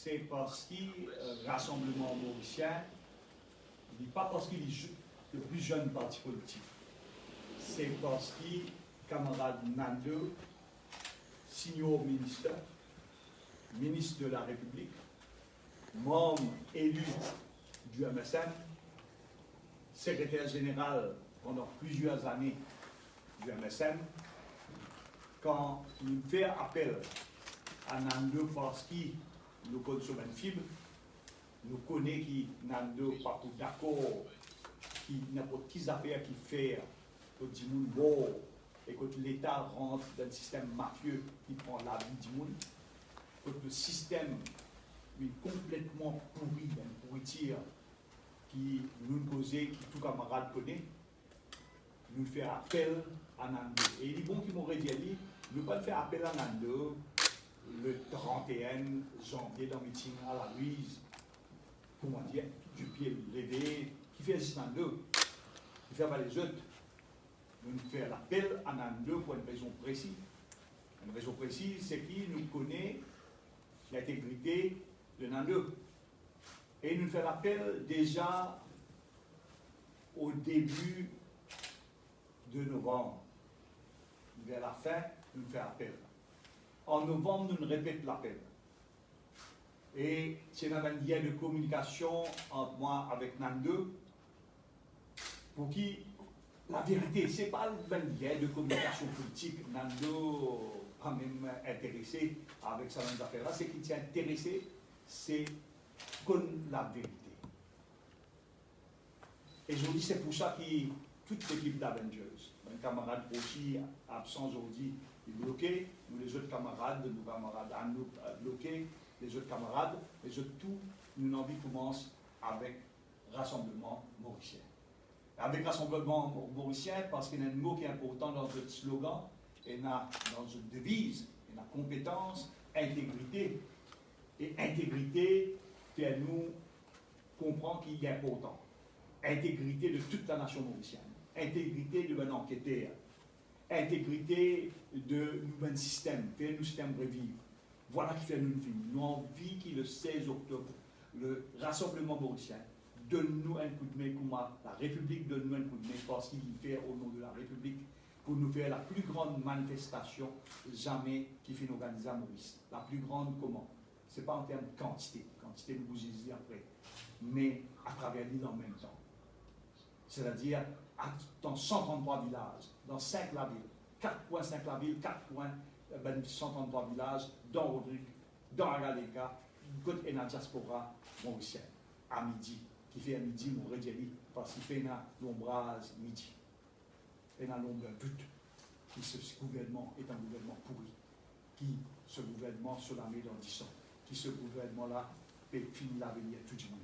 c'est parce que Rassemblement mauricien, n'est pas parce qu'il est le plus jeune parti politique, c'est parce que camarade Nando, senior ministre de la République, membre élu du MSN, secrétaire général pendant plusieurs années du MSN, quand il fait appel à Nando parce qu'il nous connaît sur une fibre, nous connaissons que Nando n'est pas d'accord, qui n'importe quelle affaire qui fait, que du monde bon, et que l'État rentre dans un système mafieux qui prend la vie du monde, que le système est complètement pourri, une pourriture qui nous causait, qui tout camarade connaît, nous fait appel à Nando. Et il est bon qu'il m'aurait dit, nous ne pas faire appel à Nando le 31 janvier dans le meeting à la Louise, comment dire, du pied levé, qui fait juste Nando, qui fait pas les autres. Nous faisons l'appel à Nando pour une raison précise. Une raison précise, c'est qu'il nous connaît l'intégrité de Nando. Et nous faisons l'appel déjà au début de novembre. Vers la fin, nous faisons appel. En novembre, nous répétons l'appel. Et c'est un lien de communication entre moi avec Nando pour qui la vérité, ce n'est pas un lien de communication politique. Nando pas même intéressé avec ça dans affaires-là. Ce qui est intéressé, c'est connaître la vérité. Et je dis, c'est pour ça que toute l'équipe d'Avengers, un camarade aussi absent aujourd'hui, est bloqué. Nous, les autres camarades, nos camarades Anouk bloqués, les autres camarades, les autres tout, nous envie commence avec Rassemblement mauricien. Avec Rassemblement mauricien, parce qu'il y a un mot qui est important dans notre slogan, et dans notre devise, et la compétence, intégrité. Et intégrité fait nous comprendre qu'il est important. Intégrité de toute la nation mauricienne. Intégrité de un enquêteur. Intégrité de nous système, fait nous système revivre. Voilà qui fait nous une vie. Nous envie qu'il le 16 octobre, le Rassemblement mauricien donne-nous un coup de main, comme la République donne-nous un coup de main parce qu'il fait au nom de la République pour nous faire la plus grande manifestation jamais qui fait organiser à Maurice. La plus grande comment? Ce n'est pas en termes de quantité nous vous y dites après, mais à travers l'île en même temps. C'est-à-dire dans 133 villages, dans 5 la ville, 4.5 la ville, 133 villages, dans Rodrigue, dans Agalega, côté et la diaspora mauricienne, à midi, qui fait à midi, mon redjeli, parce qu'il fait l'ombrage midi. Et dans l'ombre but, qui ce gouvernement est un gouvernement pourri, qui ce gouvernement se la met dans 10 ans, qui ce gouvernement-là peut finir l'avenir tout le monde.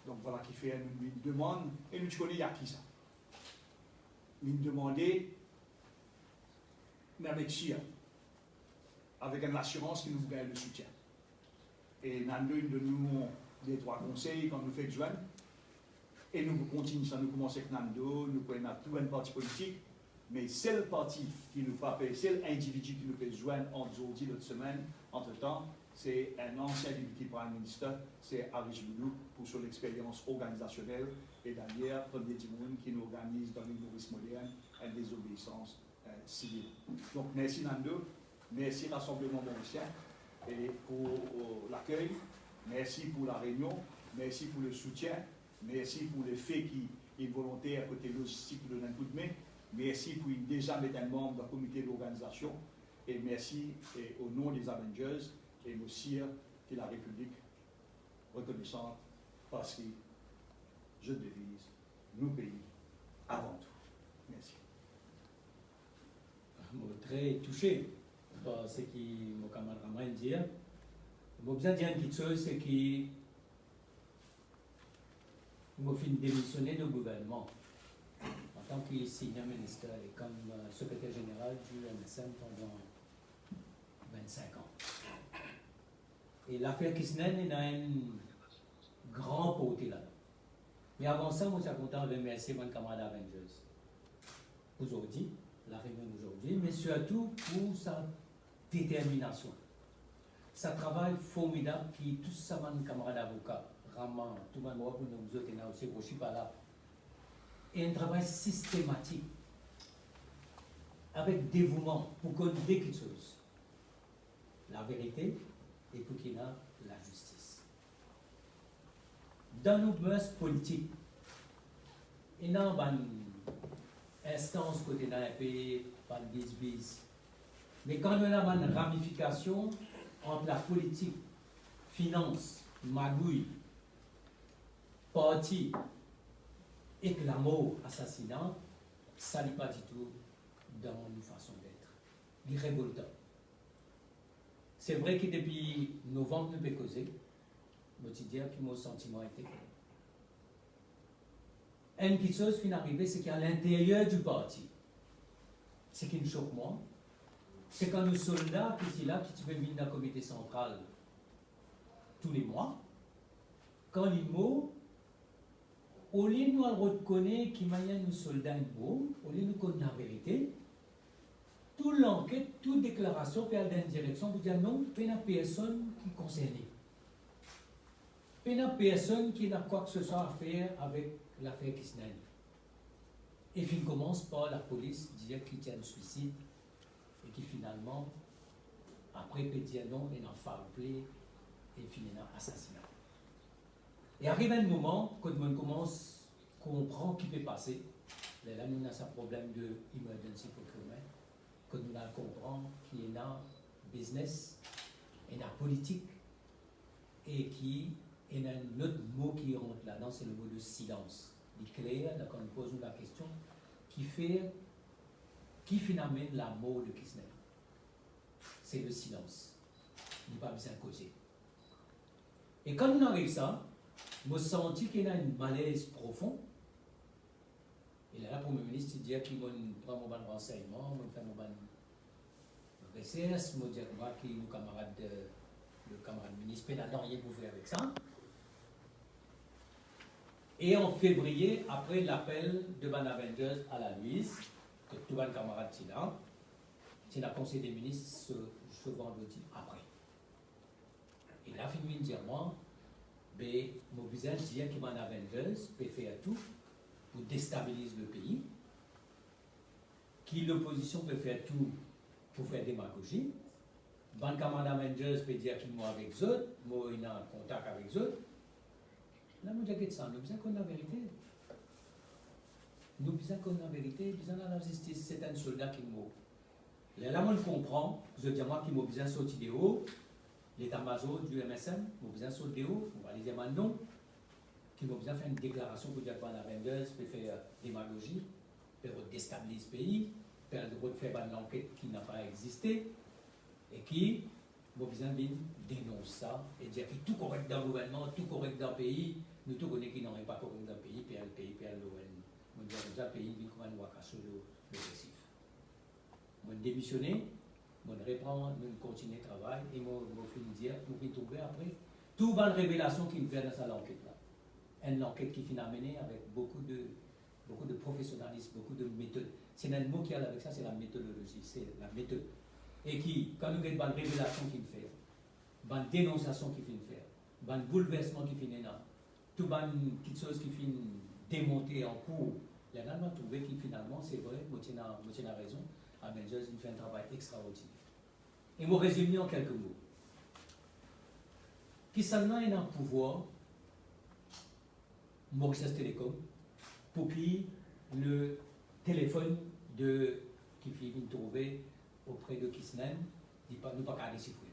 Donc voilà qui fait une demande, et nous connaissons il y a qui ça. Il demandait, mais avec Chia, avec une assurance qui nous gagne le soutien. Et nous avons de nous des 3 conseils quand nous faisons joindre. Et nous continuons, ça nous commence avec Nando, nous prenons tout un parti politique, mais c'est le parti qui nous fait, c'est l'individu qui nous fait joindre aujourd'hui, l'autre semaine, entre-temps, c'est un ancien député Prime Minister, c'est Arish Boudou, pour son expérience organisationnelle, et d'ailleurs, Premier Timoun qui nous organise dans l'île Maurice moderne une désobéissance civile. Donc, merci Nando, merci Rassemblement mauricien, et pour l'accueil, merci pour la réunion, merci pour le soutien. Merci pour le fait qu'il est volontaire côté logistique de un coup de main. Merci pour déjà mettre un membre du comité d'organisation. Et merci au nom des Avengers et aussi de la République reconnaissante parce que je devise nos pays avant tout. Merci. Je suis très touché par ce que mon camarade Ramran dit. Je besoin de dire une petite chose, c'est que je suis démissionné du gouvernement en tant que senior ministre et comme secrétaire général du MSN pendant 25 ans. Et l'affaire Kisnen est un grand côté là. Mais avant ça, je suis content de remercier mon camarade Avengers aujourd'hui, la réunion d'aujourd'hui, mais surtout pour sa détermination. ça travail formidable qui tous ça man camarades avocats, Raman, tout le monde pour nous autres et aussi pour Chipala. Et un travail systématique avec dévouement pour qu'on dise quelque chose. La vérité et pour qu'il y ait la justice. Dans nos mœurs politiques, il y a une instance côté dans un pays, pas de bis. Mais quand on a une ramification entre la politique, finance, magouille, parti et que la mort, assassinat, ça n'est pas du tout dans une façon d'être. Il est révoltant. C'est vrai que depuis novembre, nous avons causé, je te dire que mon sentiment était clair. Une petite chose qui est arrivée, c'est qu'à l'intérieur du parti, ce qui me choque moi, c'est quand nos soldats qui sont là, qui viennent venir dans le comité central tous les mois, quand les mots, au lieu de nous reconnaître qu'il y a nos soldats beaux, au lieu de nous connaître la vérité, toute l'enquête, toute déclaration peut aller dans une direction pour dire non, il n'y a personne qui est concerné. Il n'y a personne qui n'a quoi que ce soit à faire avec l'affaire Kisnani. Et puis il commence par la police dire qu'il y a un suicide et qui finalement, après, peut dire non, il y a un foul play et finalement assassinat. Et arrive un moment, quand on commence à comprendre ce qui peut passer, là, nous avons un problème de emergency procurement, que nous allons comprendre qu'il y a un business, il y a une politique, et qu'il y a un autre mot qui rentre là-dedans, c'est le mot de silence. Il est clair, quand on pose la question, qui finalement la mort de Kisnel? C'est le silence. Il n'est pas besoin de causer. Et quand on arrive ça, je me sens qu'il y a un malaise profond. Et là, pour le ministre, il dit qu'il va prendre mon renseignement, il va faire mon recherche, il va dire que le camarade ministre n'a rien pour faire avec ça. Et en février, après l'appel de Van Avengers à la Louise, que tout le camarade est là, c'est la conseil des ministres ce vendredi après. Et là, il me dit moi, mais mon besoin de dire que Van Avengers peut faire tout pour déstabiliser le pays, que l'opposition peut faire tout pour faire démagogie. Van Avengers peut dire qu'il est avec eux autres, moi il est en contact avec eux autres. Là, moi, je dis ça, nous avons besoin qu'on ait la vérité. Nous avons besoin qu'on ait la vérité, nous avons besoin de la justice. C'est un soldat qui mort. Là, moi, je comprends, je dis moi qu'il m'a besoin de sortir de haut, l'état-major du MSM, il a besoin de sortir de haut, on va aller dire non, qu'il a besoin de faire une déclaration pour dire que Van Avengers peut faire démagogie, peut déstabiliser le pays, peut faire une enquête qui n'a pas existé, et qui a besoin de dénoncer ça et dire que tout correct dans le gouvernement, tout correct dans le pays, nous tous connaissons qu'il n'aurait pas correct dans le pays, puis le pays, puis l'ON. Nous disons que le pays, nous comment nous cacher le récif. Nous démissionner, nous reprendre, nous continuer le travail, et nous finir dire, nous finir trouver après, toute bonne révélation qui nous fait dans cette enquête-là. Une enquête qui finit à mener avec beaucoup de professionnalisme, beaucoup de méthodes. C'est un mot qui a avec ça, c'est la méthodologie, c'est la méthode. Et qui, quand nous avons une bonne révélation qui fait, une bonne dénonciation qui fait faire, un bon bouleversement qui finit là, toute bonne petite chose qui finit démonter en cours, là, on a trouvé que finalement, c'est vrai, moi, tu as raison, Avengers, il fait un travail extraordinaire. Et moi, résumer en quelques mots. Qui seulement a un pouvoir, Mauritius Telecom, pour qui le téléphone qui vient trouver auprès de Kisnen, il ne peut pas déchiffrer.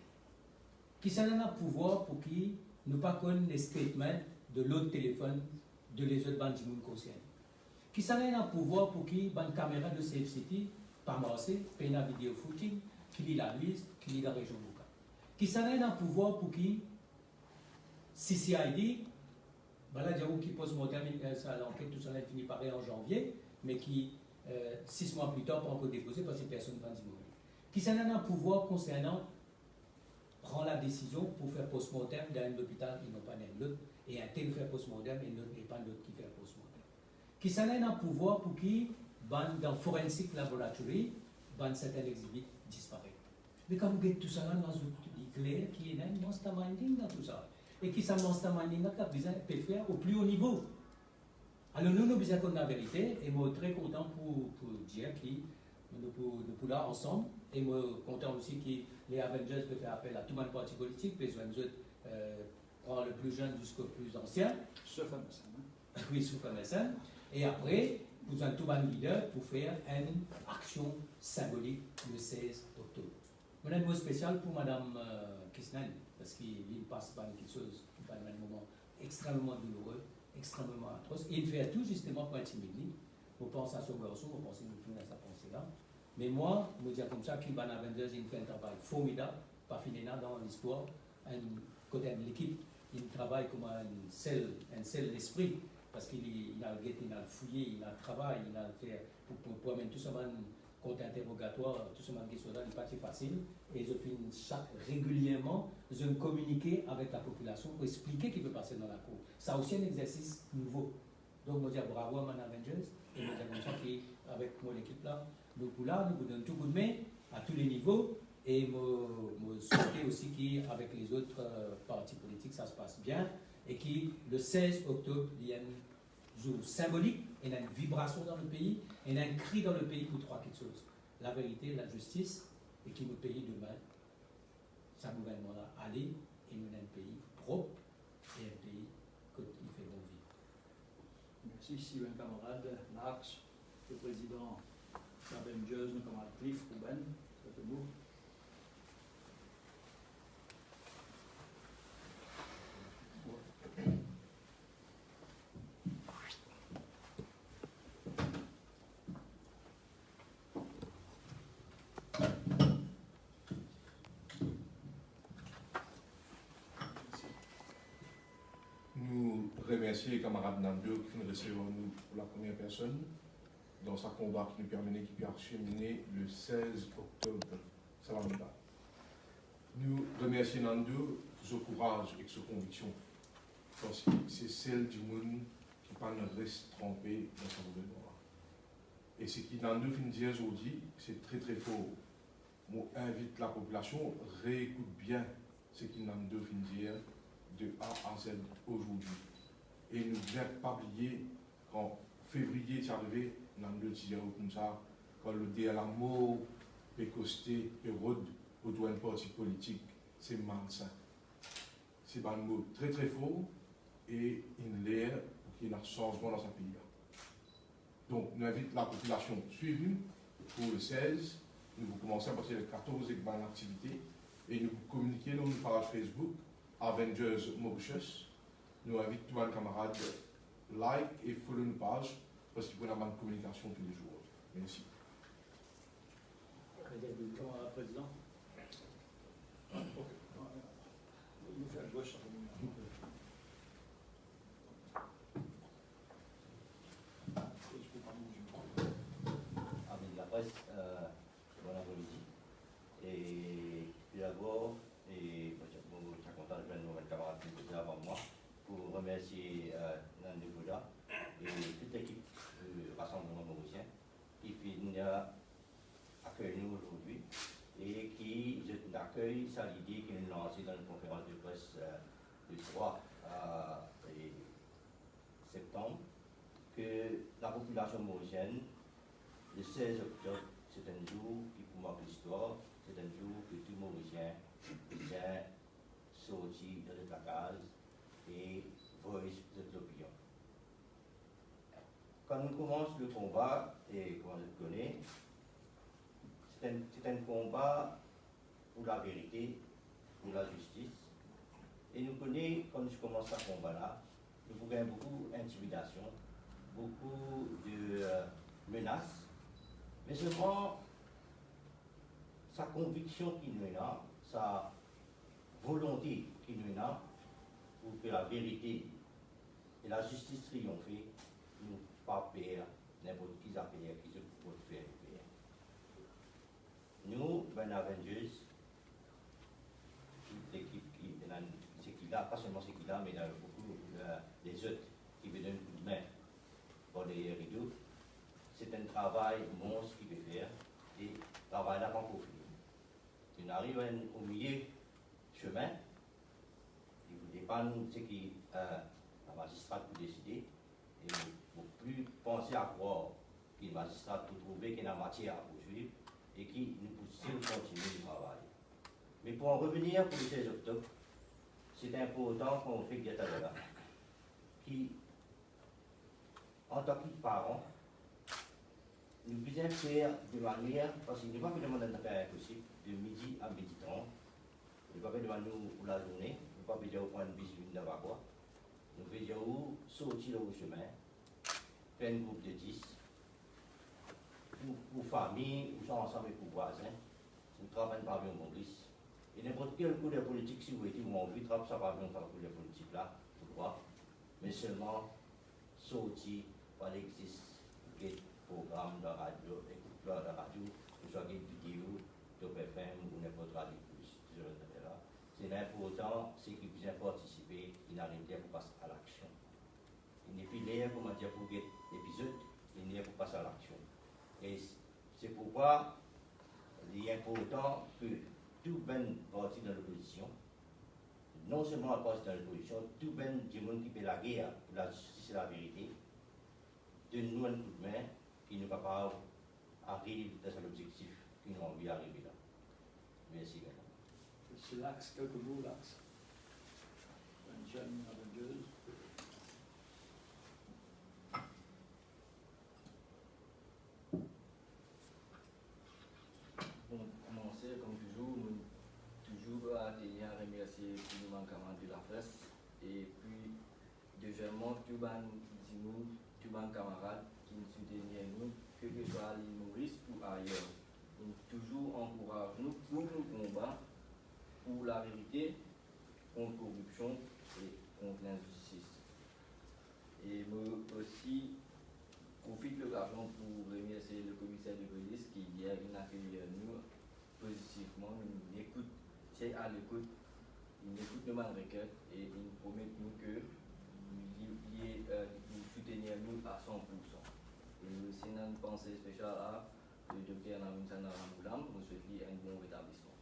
Kisnen a un pouvoir pour qui ne pas connaître les statements de l'autre téléphone de les autres bandes qui nous concernent. Kisnen a un pouvoir pour qui une caméra de Safe City, pas marché, paye la vidéo footing, qui lit la liste, qui lit la région locale. Kisnen a un pouvoir pour qui CCID, voilà, diable qui pose mon terme, l'enquête, tout ça, elle finit par en janvier, mais qui, 6 mois plus tard, pas encore déposé parce que personne ne va dire. Qui s'en a un pouvoir concernant prend la décision pour faire post-mortem dans un hôpital et non pas dans l'autre, et un tel fait post-mortem et pas l'autre qui fait post-mortem. Qui s'en a un pouvoir pour qui, dans Forensic Laboratory, certains exhibits disparaissent. Mais quand vous avez tout ça là, dans une clair qui est un masterminding dans tout ça. Et qui ça masterminding là peut faire au plus haut niveau. Alors nous besoin qu'on a la vérité et moi très content pour dire que nous pour là ensemble et moi content aussi que les Avengers peuvent faire appel à tout le monde parti politique, besoin de prendre le plus jeune jusqu'au plus ancien. Sauf un médecin. Oui, sauf un médecin. Et après, nous avons tout le leader pour faire une action symbolique le 16 octobre. On a un mot spécial pour Mme Kisnan, parce qu'il passe par quelque chose, par un moment extrêmement douloureux, extrêmement atroce. Et il fait tout justement pour intimider. On pense à son garçon, on pense à sa pensée là. Mais moi, je dis comme ça, qu'Iban Avengers, il fait un travail formidable, pas fini dans l'histoire, côté de l'équipe, il travaille comme un seul esprit, parce qu'il a fouillé, il a travaillé, il a fait, pour amener tout ça, compte interrogatoire, tout ce monde qui sont là, n'est pas si facile. Et je finis régulièrement, je communiquer avec la population pour expliquer ce qui peut passer dans la cour. Ça aussi un exercice nouveau. Donc, je dis bravo à mon Avengers, et je dis comme ça qu'avec mon équipe là, nous vous donnons tout coup de main à tous les niveaux. Et je souhaite aussi qu'avec les autres partis politiques, ça se passe bien. Et que le 16 octobre, il y a un jour symbolique, il y a une vibration dans le pays, il y a un cri dans le pays pour trois quelque chose. La vérité, la justice, et qui nous pays demain, ça gouvernement-là, aller, et nous avons un pays propre, et un pays qui fait bon vivre. Merci, Sylvain camarade, Max, le président d'Avengers, le camarade Cliff, Ruben, ça fait beau. Nous remercions les camarades Nando qui nous recevons nous pour la première personne dans sa combat qui nous permet qui peut acheminer le 16 octobre. Ça va nous battre. Nous remercions Nando pour son courage et sa conviction. Parce que c'est celle du monde qui ne peut pas rester trompé dans son gouvernement. Et ce qui Nando vient de dire aujourd'hui, c'est très très fort. Moi, invite la population, réécoute bien ce qui Nando vient de dire de A à Z aujourd'hui. Et nous ne devons pas oublier qu'en février, c'est arrivé, Nando disait comme ça, quand le dé à la mort peut coster et rôde au doigt de parti politique, c'est malsain. C'est un mot très très fort et une l'air pour qu'il y ait un changement dans ce pays. Donc, nous invitons la population à suivre pour le 16. Nous vous commençons à passer le 14 avec une activité et nous communiquer dans notre page Facebook Avengers Mauritius. Nous invitons tous les camarades like et follow nos pages parce qu'il faut avoir une communication tous les jours. Merci. Président. Nous faire gauche. Amis de la presse, bon après-midi. Et puis d'abord, je suis content de voir mes camarades qui étaient avant moi pour remercier Nando Bouda et toute l'équipe du Rassemblement Mauricien qui vient accueillir nous aujourd'hui et qui accueille ça l'idée qui nous lancée dans une conférence de presse du 3 septembre que la population mauricienne, le 16 octobre, c'est un jour qui pour marquer l'histoire, c'est un jour que tout Mauricien vient sortir de la case et voice de l'opinion. Quand on commence le combat, et comme on le connaît, c'est un combat pour la vérité, pour la justice. Et nous connaissons, quand nous commençons ce combat-là, nous voyons beaucoup d'intimidation, beaucoup de menaces, mais seulement sa conviction qui nous est là, sa volonté qui nous est là, pour que la vérité et la justice triomphent, nous pas perdre n'importe qui affaire qui se peut faire perdre. Nous, Ben Avengers, l'équipe qui là, pas seulement ce qui là, mais il y a beaucoup des autres qui veulent donner un coup de main pour les rideaux. C'est un travail monstre qu'il veut faire et le travail n'a pas encore fini. On arrive au milieu pas nous, c'est qui la magistrat pour décider, et nous plus penser à croire que le magistrat peut trouver qu'il y a matière à poursuivre et qui nous pousse à continuer le travail. Mais pour en revenir pour le 16 octobre, c'est important qu'on fait que là, qui, en tant que parents, nous pouvons faire de manière, parce qu'il n'y a pas que demander de faire impossible, de midi à midi 30. Nous ne pouvons pas demander pour la journée, nous ne pouvons pas dire au point de vue de quoi. Nous pouvons dire où sortir au chemin, faire un groupe de 10, pour famille, ou sont ensemble avec les voisins, nous travaillons par un congrès. Et n'importe quel coup de politique, si vous êtes ou envie, travailler ça par un coup de politique là, je crois, mais seulement sortir par l'existe des programmes de radio, écoute-leur de radio, que ce soit des vidéos, Top FM ou n'importe radio plus, c'est important, c'est qu'ils puissent participer, ils n'arrivent pas pour passer à l'action. Il n'est plus là, comment dire, pour l'épisode, il n'est pas pour passer à l'action. Et c'est pourquoi il est important que tout ben parti dans l'opposition, non seulement à partir dans l'opposition, tout ben du monde qui fait la guerre pour la justice et la vérité, de nous un coup de main qui nous capable d'arriver à cet objectif qui nous a envie d'arriver là. Merci. C'est l'axe, quelques mots, l'axe. Un jeune avengeuse. Pour commencer, comme toujours, nous toujours à tenir à remercier tout le manquement de la presse et puis deuxièmement tout les camarades qui nous soutiennent nous, que ce soit à l'île Maurice ou ailleurs. Nous toujours encourage nous pour nos combats pour la vérité, contre la corruption et contre l'injustice. Et moi aussi profite de l'occasion pour remercier le commissaire de police qui hier a accueilli nous positivement, il écoute, c'est à l'écoute, il écoute nos requêtes et il promet nous que nous soutenir nous à 100%. Et c'est une pensée spéciale à le docteur Namin Sandaramoulam, nous souhaitons un bon rétablissement,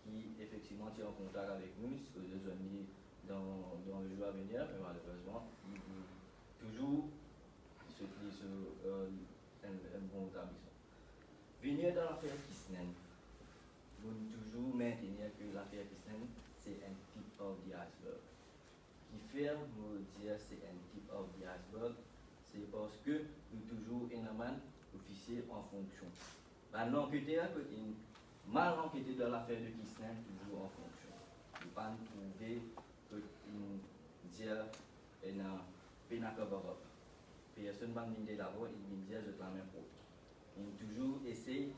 qui effectivement est en contact avec nous, ce que nous avons mis dans le jour à venir, mais malheureusement, il veut toujours un bon rétablissement. Venir dans l'affaire Kisnen, nous toujours maintenir que l'affaire Kisnen, c'est un tip of the iceberg. Qui fait nous dire c'est un tip of the iceberg, c'est parce que nous toujours un officier en fonction. L'enquêteur, mal enquêté dans l'affaire de Kisnen, toujours en fonction. Nous ne pouvons pas trouver que dire pénacabarop. Personne ne va me dire d'abord, il me dit je la même pour. Il toujours essaie.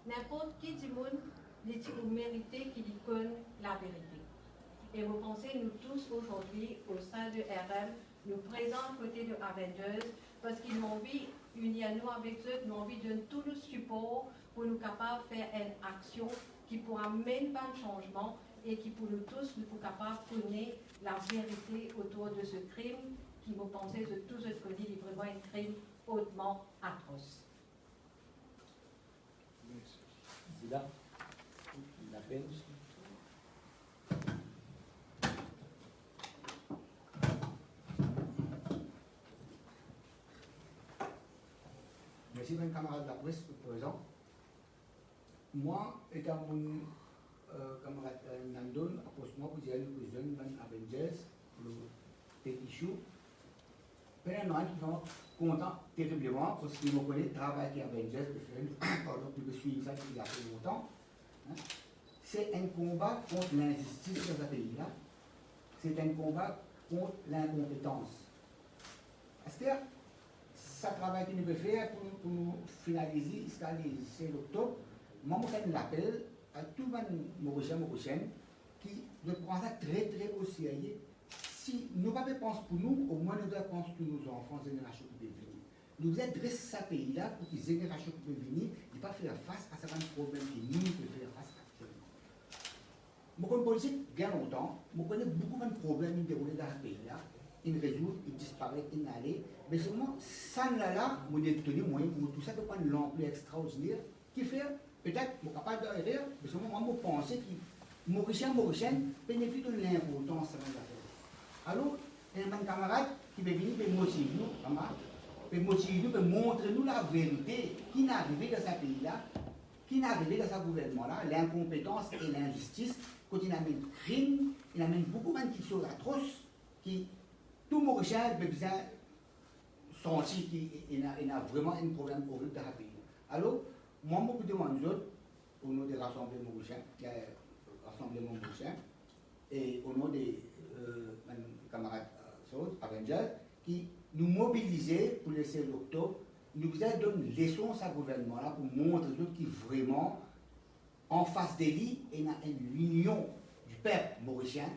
N'importe qui du monde, il mérite qu'il connaisse la vérité. Et vous pensez, nous tous aujourd'hui, au sein de RM, nous présents côté de Avengers, parce qu'ils m'ont envie, unir nous avec eux, nous ont envie de donner tout le support pour nous capables de faire une action qui pourra mener un changement et qui pour nous tous, nous sommes capables de connaître la vérité autour de ce crime qui, vous pensez, de tous autres côtés, est vraiment un crime hautement atroce. C'est là, l'appel. Merci, mes camarades de la presse, présents. Moi, étant mon camarade Nandon, approche-moi pour dire que je suis un Avengers, le petit chou. Pendant un an, je suis content terriblement parce que je connais le travail qui Avengers pardon, je suis ça depuis il y a très longtemps. C'est un combat contre l'injustice dans ce pays-là. C'est un combat contre l'incompétence. C'est-à-dire, ça travail que nous devons faire pour nous finaliser jusqu'à le 16 octobre. Moi, je fais l'appel à tous les prochains qui doivent prendre ça très très au sérieux. Si nous ne pensons pas pour nous, au moins nous devons penser pour nos enfants, les générations qui peuvent venir. Nous devons adresser ce pays-là pour que les générations qui peuvent venir ne pas faire face à certains problèmes que nous devons faire face actuellement. Je connais politique bien longtemps, je connais beaucoup de problèmes qui déroulent dans ce pays-là. Ils résoudent, ils disparaissent, ils n'allent. Mais seulement, ça là, on a donné moyen pour tout ça, de prendre l'ampleur extraordinaire qui fait, peut-être, je ne suis pas capable de rire, mais seulement, moi, je pense que Mauricien, bénéficie de l'importance de l'affaire. Alors, il y a un camarade qui veut venir pour motiver nous, pour montrer nous la vérité qui n'est arrivé dans ce pays-là, qui n'est arrivé dans ce gouvernement-là, l'incompétence et l'injustice, quand il amène crime, il amène beaucoup de choses atroces, qui tout Mauricien a besoin de sentir qu'il a vraiment un problème horrible dans ce pays. Alors, moi, je demande aux autres, au nom des rassemblements mauriciens, et au nom des camarades Avengers, qui nous mobilisaient pour le 16 octobre, nous donner une leçon à ce gouvernement-là pour montrer aux autres qui vraiment, en face de lui, il y a une union du peuple mauricien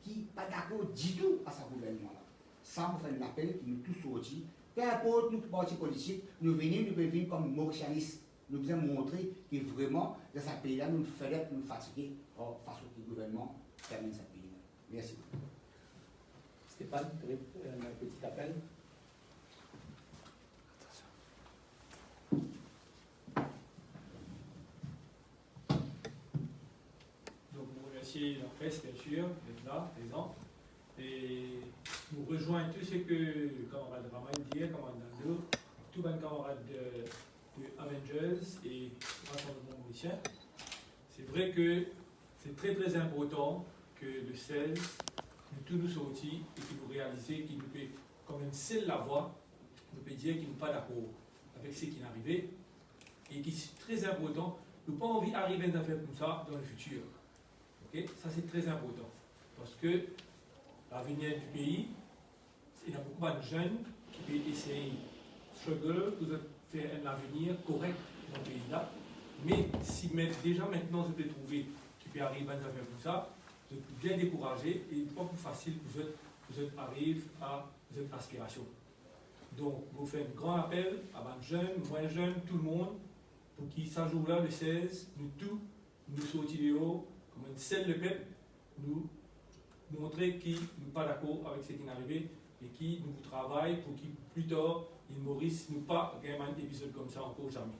qui n'est pas d'accord du tout à ce gouvernement-là. Ça, on fait un appel qui nous tous sortis. Peu importe nous partis politiques, nous venons comme mauricianistes. Nous devons montrer que vraiment, dans ce pays-là, nous faisons nous fatiguer face au gouvernement termine ce pays-là. Merci. Stéphane, un petit appel. Donc, nous remercions la presse, bien sûr, d'être là, présent. Et nous rejoignons tout ce que le camarade Raman dit, le camarade Nando, tous les camarades de Avengers et Rassemblement Mauricien. C'est vrai que c'est très très important que le 16, nous tous nous sortis et que nous réalisions qu'il nous peut, comme une seule la voix, nous peut dire qu'il n'est pas d'accord avec ce qui est arrivé et qui est très important. Nous n'avons pas envie d'arriver à faire comme ça dans le futur. Okay? Ça c'est très important parce que l'avenir du pays, il y a beaucoup de jeunes qui peuvent essayer de struggle pour faire un avenir correct dans le pays-là. Mais si déjà maintenant je peux trouver qui peut arriver à faire comme ça, vous êtes bien découragé et pas plus facile pour vous arriver à votre aspiration. Donc, vous faites un grand appel à les jeunes, moins jeunes, tout le monde, pour qu'ils s'ajoutent là le 16, nous tous, nous sortions comme une seule le peuple, nous montrer qu'ils ne sont pas d'accord avec ce qui est arrivé et qui nous travaillent pour qu'ils plus tard, ils Maurice, nous pas gagner un épisode comme ça encore jamais.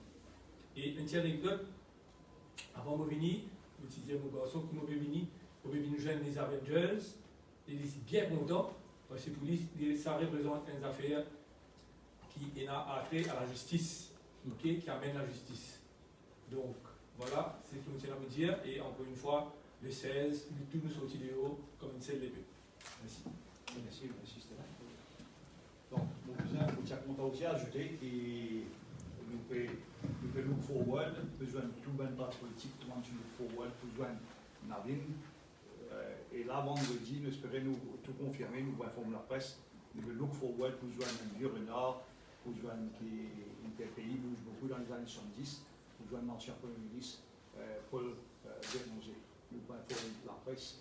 Et une petite anecdote, avant de venir, je disais à mon garçon qui m'a venu, nous jeunes les Avengers, et il est bien content parce que pour lui, ça représente une affaire qui a attrait à la justice, okay, qui amène la justice. Donc voilà, c'est ce que nous tenons à vous dire et encore une fois, le 16, nous tous nous sortis de haut comme une seule épée. Merci. Merci Stéphane. Donc, mon cousin, je suis content aussi d'ajouter et nous pouvons look forward, besoin de tout le parti politique, tout le monde look forward, besoin de Navin. Et là, vendredi, nous espérons nous tout confirmer, nous informer la presse, nous pouvons look forward, besoin d'un vieux renard, besoin qui le pays bouge beaucoup dans les années 70, besoin de l'ancien Premier ministre Paul Bernouzet. Nous pouvons informer la presse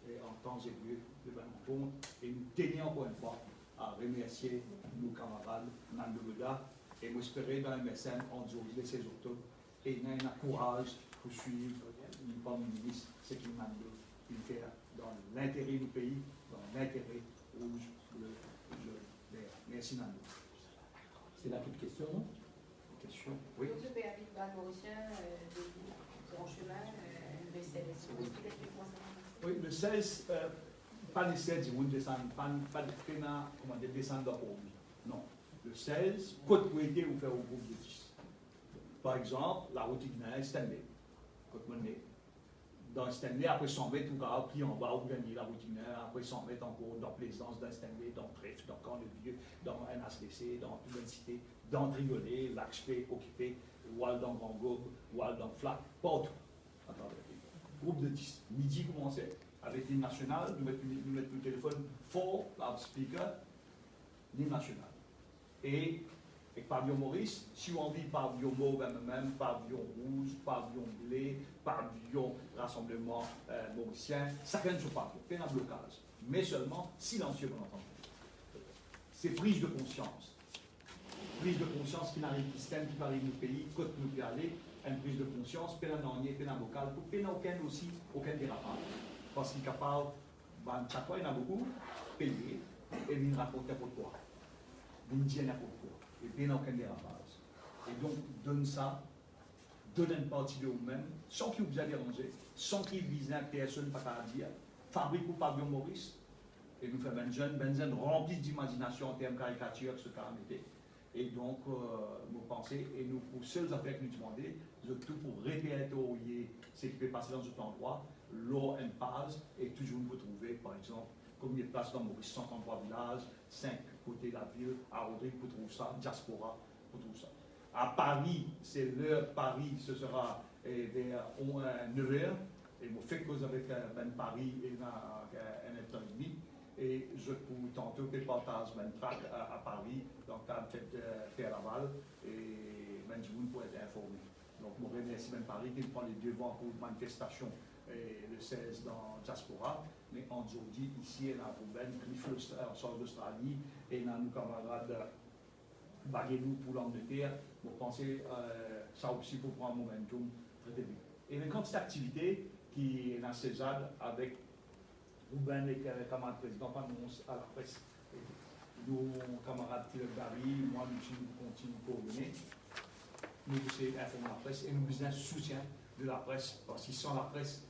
et en temps et lieu de la rencontre et nous tenons encore une fois à remercier nos camarades Nando Beda et nous espérons dans le MSN en le 16 octobre et nous avons le courage pour suivre le Premier ministre, ce qu'il m'a fait dans l'intérêt du pays, dans l'intérêt rouge, bleu, jaune, vert. Merci Nando. C'est la toute question, non? Question? Oui. Donc, je vais aller dans le Mauricien, en chemin, le 16. Oui, le 16, pas le 16, ils vont descendre, pas de pena, comment dire, descendre dans le non. Le 16, côte poété, vous faire au groupe de 10. Par exemple, la route de Stanley. Côte monnaie. Dans Stanley, après 100 mètres, vous avez pris en bas, vous gagnez la route après 100 mètres encore dans Plaisance, dans Stanley, dans Trèfle, dans Camp-le-Vieux, dans NHDC, dans toute la cité, dans Triolet, L'Axpé, Occupé, Wall dans Grand Gobe, Wall dans Flac, partout. Groupe de 10. Midi commençait avec l'hymne national, nous mettons le téléphone fort, loudspeaker, l'hymne national. Et avec pavillon Maurice, si on vit pavillon mauve même, pavillon rouge, pavillon blé, pavillon rassemblement mauricien, chacun de son pavillon, pas un blocage, mais seulement silencieux pour l'entendre. C'est prise de conscience. Prise de conscience qui n'arrive qui stème, qui arrive au pays, côte nous peut aller, une prise de conscience, pas un ornier, pas un local, pas aucun aussi, aucun dérapage. Parce qu'il est capable, chaque fois il y en a beaucoup, payer, et il raconte n'importe quoi. Il dit n'importe quoi. Et bien aucun dérapage. Et donc, donne ça, donner une partie de vous-même, sans qu'il vous a dérangé, sans qu'il vise à personne, pas qu'à dire, fabrique ou pavillon Maurice, et nous faisons un jeune rempli d'imagination en termes de caricature, ce qu'a été. Et donc, nous pensons, et nous, pour seules affaires que nous demandons, tout pour répertorier ce qui peut passer dans cet endroit, l'eau en page, et toujours vous trouver, par exemple, combien de places dans Maurice, 133 villages, 5 côtés de la ville, à Rodrigue, pour trouver ça, Diaspora, pour trouver ça. À Paris, c'est l'heure, Paris, ce sera vers 9h, et vous faites cause avec Paris et un temps et demi. Et je peux tantôt que partage un track à Paris, donc à faire Laval, et même du monde pour être informé. Donc, je remercie même Paris qui prend les devants pour une manifestation le 16 dans Diaspora, mais aujourd'hui, ici, il y a Ruben, Cliff en sort d'Australie, et il y a nos camarades Baguenou pour l'Angleterre. Vous pensez ça aussi pour prendre un momentum très début. Et une quantité d'activités qui est dans César avec Ruben et camarades présidents annonce à la presse. Nos camarades Thierry Barry, moi, nous continuons de coordonner. Nous essayons d'informer la presse et nous besoin de soutien de la presse, parce que sans la presse,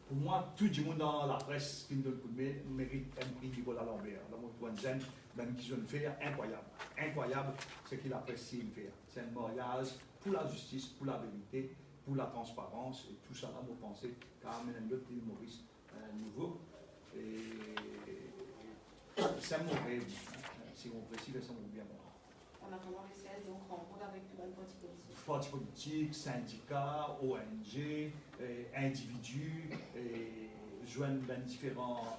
pour moi, tout le monde dans la presse qui me donne coup de main mérite un prix Nicolas Lambert. Dans mon point de vue, même qui ont fait incroyable. Incroyable, ce qu'il apprécie de faire. C'est un mariage pour la justice, pour la vérité, pour la transparence, et tout ça, là, vous pensez, quand même, un autre humoriste nouveau. Et c'est mon rêve, si on précise, c'est mon bien. En attendant les 16, donc rencontre avec tout le parti politique. Partis politiques, syndicats, ONG, individus, joignent différents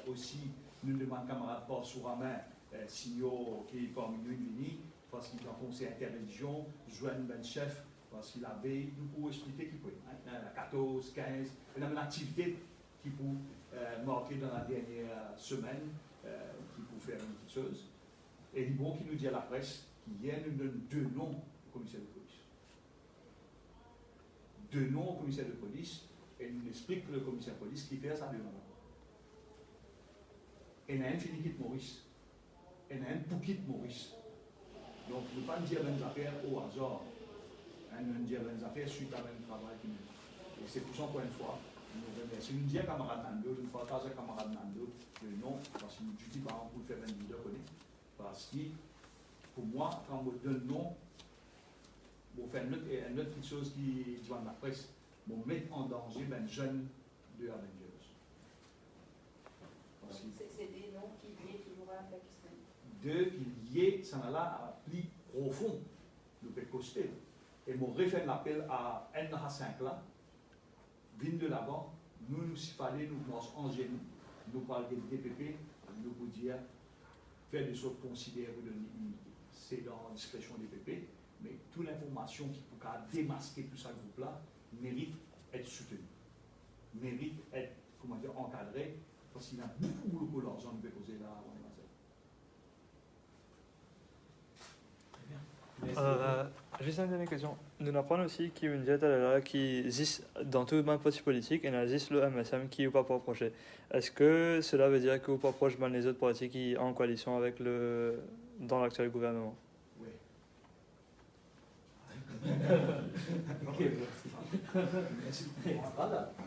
aussi, nous demandons camarades par sur la main, signaux qui est parmi nous unis, parce qu'il y a un conseil interreligion, joignent un chef, parce qu'il avait, nous pouvons expliquer qu'il peut, 14, 15, il y a une activité qui peut marquer dans la dernière semaine, qui peut faire une petite chose. Et il bon qui nous dit à la presse qu'hier nous donne 2 noms au commissaire de police. 2 noms au commissaire de police, et nous explique que le commissaire de police qui fait ça 2 noms. Et il y a un qui quitte Maurice. Et il y a un pour quitte Maurice. Donc, ne pas dire les affaires au hasard. Nous dire les affaires suite à un travail qui nous. Et c'est pour ça, encore une fois, nous remercions. Nous disons camarade Nando, je ne partage pas camarade Nando le nom, parce que nous dis par exemple pour faire un leader connu. Parce que, pour moi, quand on donne le nom, on fait une autre petite chose qui dit dans la presse, on met en danger les jeunes de Avengers. C'est des noms qui liés toujours à Pakistan. Deux qui liés, ça n'a là à plus profond, nous peut coster. Et mon refait l'appel à NH5 là, vigne de là-bas, nous s'il fallait nous lancer en génie, nous parler des DPP, nous vous dire, faire des choses considérées de l'immunité. C'est dans la discrétion des DPP, mais toute l'information qui peut démasquer tout ça groupe-là mérite d'être soutenue, mérite d'être, comment dire, encadrée, parce qu'il y a beaucoup d'argent de poser là. Juste une dernière question. Nous apprenons aussi qu'il y a une diète là qui existe dans tout le monde parti politique et il existe le MSM qui n'est pas proche. Est-ce que cela veut dire que vous pas proche les autres partis qui sont en coalition avec dans l'actuel gouvernement? Oui. Ok, merci.